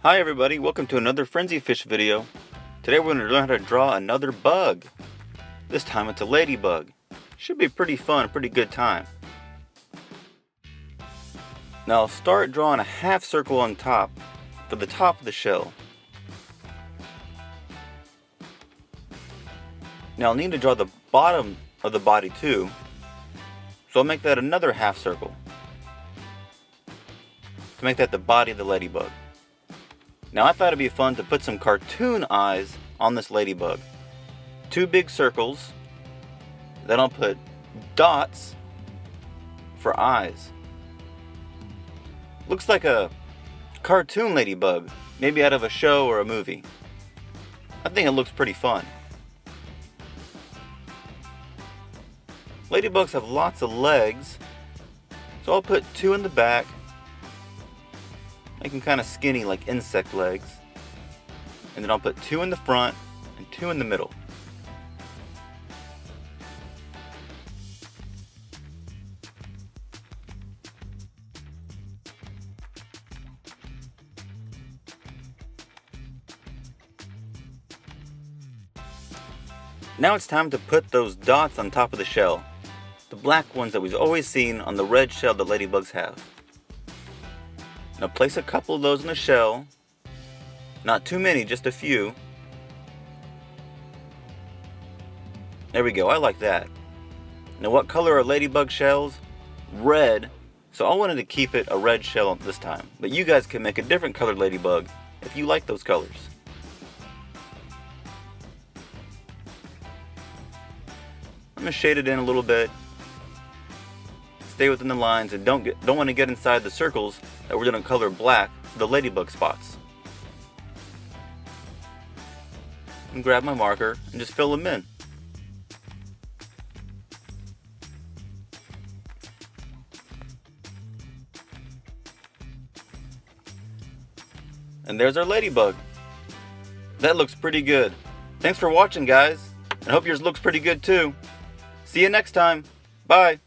Hi everybody, welcome to another Frenzy Fish video. Today we're going to learn how to draw another bug. This time it's a ladybug. Should be pretty fun, pretty good time. Now I'll start drawing a half circle on top, for the top of the shell. Now I'll need to draw the bottom of the body too, so I'll make that another half circle, to make that the body of the ladybug. Now I thought it'd be fun to put some cartoon eyes on this ladybug. Two big circles, then I'll put dots for eyes. Looks like a cartoon ladybug, maybe out of a show or a movie. I think it looks pretty fun. Ladybugs have lots of legs, so I'll put two in the back. Make them kind of skinny like insect legs. And then I'll put two in the front and two in the middle. Now it's time to put those dots on top of the shell. The black ones that we've always seen on the red shell that ladybugs have. Now place a couple of those in the shell. Not too many, just a few. There we go, I like that. Now what color are ladybug shells? Red. So I wanted to keep it a red shell this time. But you guys can make a different colored ladybug if you like those colors. I'm going to shade it in a little bit. Stay within the lines and don't want to get inside the circles that we're going to color black for the ladybug spots. And grab my marker and just fill them in. And there's our ladybug. That looks pretty good. Thanks for watching, guys. I hope yours looks pretty good too. See you next time. Bye.